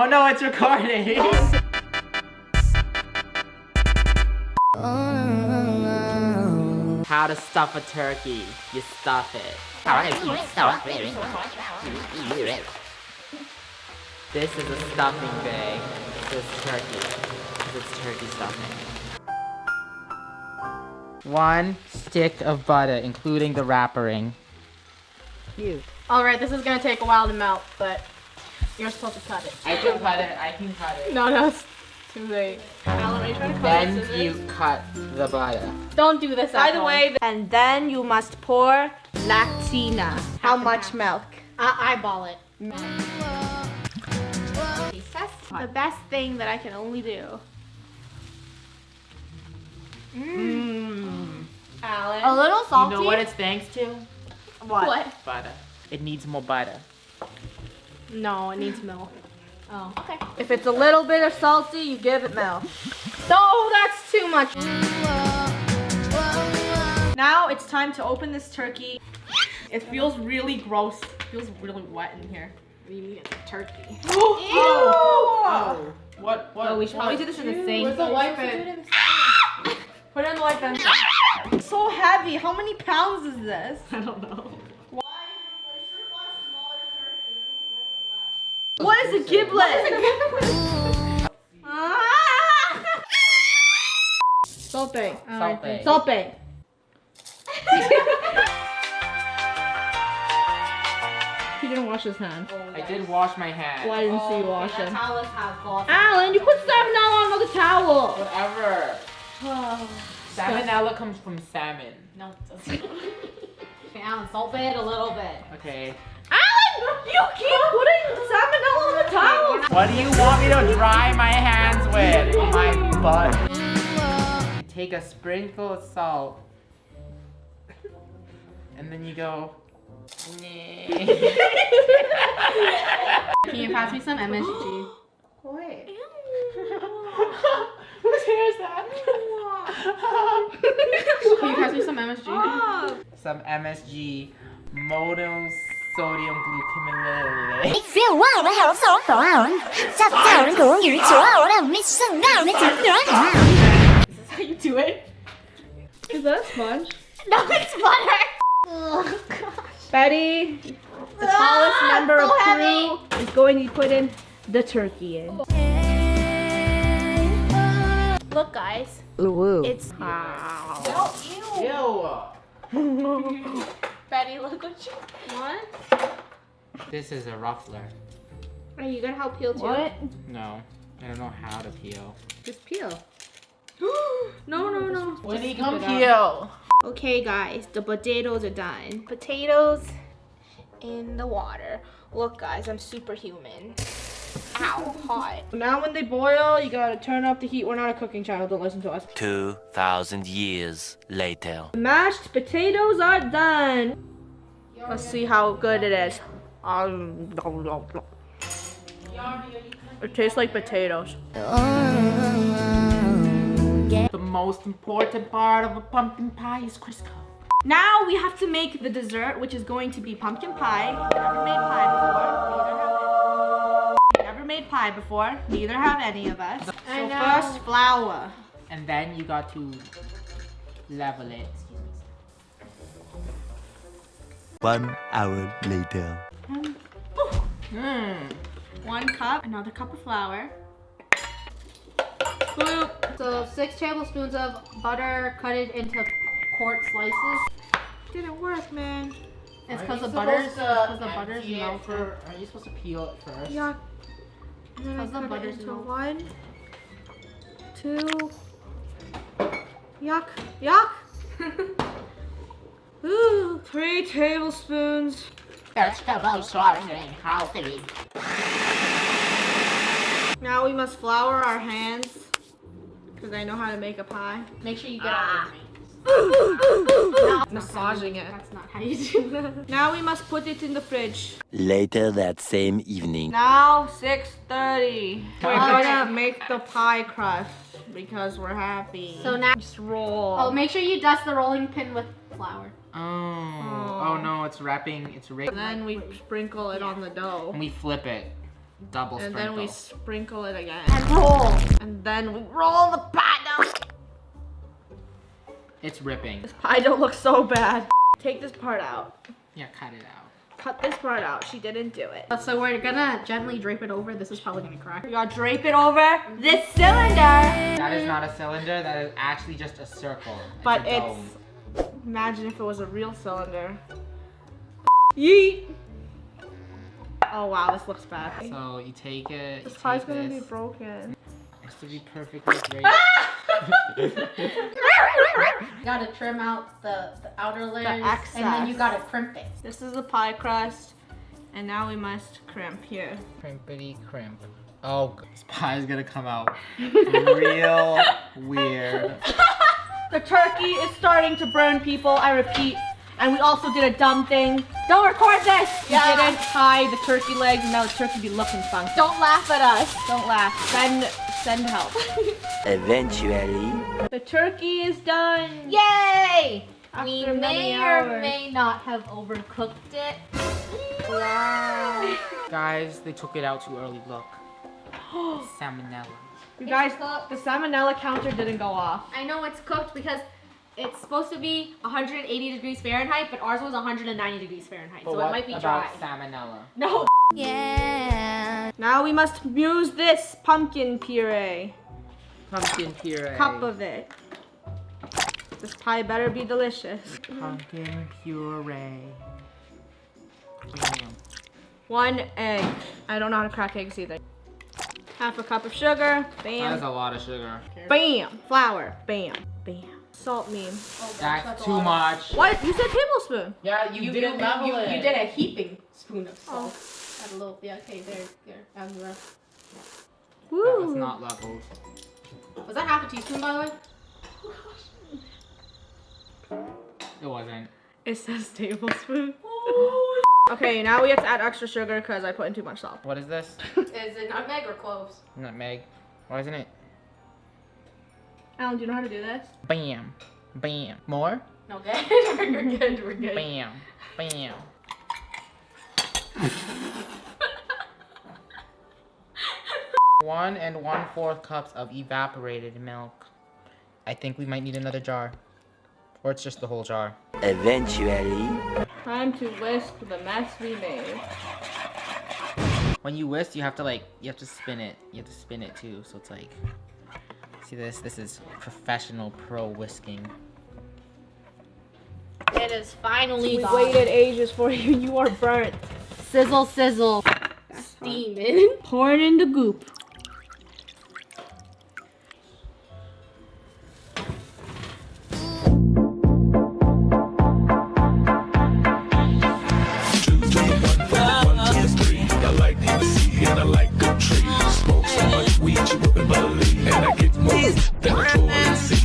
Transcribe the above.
Oh no, it's recording. How to stuff a turkey. You stuff it. This is a stuffing bag. This is turkey. This is turkey stuffing. 1 stick of butter, including the wrappering. You. Alright, this is gonna take a while to melt, but you're supposed to cut it. I can cut it. I can cut it. No, it's too late. Alan, are you trying to cut it? Then you cut the butter. Don't do this. By the way, and then you must pour lactina. How much milk? Eyeball it. That's the best thing that I can only do. Alan. A little salty. You know what it's thanks to? What? Butter. It needs more butter. No, it needs milk. Oh, okay. If it's a little bit of salty, you give it milk. No, that's too much. Now it's time to open this turkey. It feels really gross. It feels really wet in here. You mean it's a turkey. Oh. What? Oh, we should probably do this in the sink. Where's the white bin? Put it in the white bin. It's so heavy. How many pounds is this? I don't know. What is a giblet? Saltbang. Saltbang. Saltbang. He didn't wash his hands. I did wash my hands. Why didn't see you wash That them? towel has gloss. Alan, you put salmonella on the towel. Whatever. Salmonella comes from salmon. No, it doesn't. Okay, Alan, salt it a little bit. Okay. Alan, you keep putting salmonella on the towel. What do you want me to dry my hands with? My butt. You take a sprinkle of salt. And then you go. Can you pass me some MSG? Wait. Whose hair is that? Can you pass me some MSG? Some MSG, monosodium glutamate. This Is how you do it? Is that a sponge? No, it's butter. Oh, gosh. Betty, the tallest member of crew, is going to put in the turkey in. Look, guys. It's Ew. Betty, look what you want. This is a ruffler. Are you gonna help peel too? What? No, I don't know how to peel. Just peel. No. Winnie, come peel. Okay, guys, the potatoes are done. Potatoes in the water. Look, guys, I'm superhuman. Ow, hot. Now when they boil, you gotta turn up the heat. We're not a cooking channel, don't listen to us. 2,000 years later. The mashed potatoes are done. Let's see how good it is. It tastes like potatoes. The most important part of a pumpkin pie is Crisco. Now we have to make the dessert, which is going to be pumpkin pie. Never made pie before. Neither have any of us. So first, flour. And then you got to level it. 1 hour later. 1 cup, another cup of flour. Boop. So 6 tablespoons of butter cut it into quart slices. Didn't work, man. It's because the butter's melted. Are you supposed to peel it first? Yeah. And then I How's the cut butter it into smell? 1, 2. Yuck. Yuck. Ooh, 3 tablespoons. Now we must flour our hands because I know how to make a pie. Make sure you get all your Massaging it. That's not how you do that. Now we must put it in the fridge. Later that same evening. Now 6:30. We're gonna make the pie crust because we're happy. So now, just roll. oh, make sure you dust the rolling pin with flour. Oh no, it's wrapping. It's rigged. And then we sprinkle it on the dough. And we flip it. Double And sprinkle. then we sprinkle it again. And roll. And then we roll the pie down. It's ripping. This pie don't look so bad. Take this part out. Yeah, cut it out. Cut this part out. She didn't do it. So we're gonna gently drape it over. This is probably gonna crack. We gotta drape it over this cylinder. That is not a cylinder. That is actually just a circle. But a dome. imagine if it was a real cylinder. Yeet. Oh wow, this looks bad. So you take it. This you pie's take gonna this. be broken. It has to be perfectly great. You gotta trim out the outer layers. excess. And then you gotta crimp it. This is the pie crust. And now we must crimp here. Crimpity crimp. Oh, this pie is gonna come out real weird. The turkey is starting to burn, people. I repeat. And we also did a dumb thing. Don't record this! We didn't tie the turkey legs, and now the turkey be looking funky. Don't laugh at us. Don't laugh. Send help. Eventually. The turkey is done. Yay! We After many may or hours. may not have overcooked it. Wow. Guys, they took it out too early. Look. Salmonella. You guys, cooked. the salmonella counter didn't go off. I know it's cooked because it's supposed to be 180 degrees Fahrenheit, but ours was 190 degrees Fahrenheit, so it might be dry. about salmonella? No. Now we must use this pumpkin puree. Pumpkin puree. Cup of it. This pie better be delicious. Pumpkin puree. Bam. 1 egg. I don't know how to crack eggs either. Half a cup of sugar. That Bam. is a lot of sugar. Bam. Flour. Bam. Bam. Salt mean. That's too much. What? You said tablespoon. Yeah, you didn't level it. You did a heaping spoon of salt. Add a little, yeah, okay, there. That was rough. That was Woo. not leveled. Was that half a teaspoon, by the way? It wasn't. It says tablespoon. Okay, now we have to add extra sugar because I put in too much salt. What is this? Is it nutmeg or cloves? Nutmeg. Why isn't it? Alan, do you know how to do this? Bam. Bam. More? Okay, we're good, we're good. Bam. Bam. 1 1/4 cups of evaporated milk. I think we might need another jar. Or it's just the whole jar. Eventually. Time to whisk the mess we made. When you whisk, you have to spin it. You have to spin it too, so it's like, see this? This is professional pro whisking. It is finally We gone. waited ages for you. You are burnt. Sizzle, sizzle. Steaming. Pour it in the goop.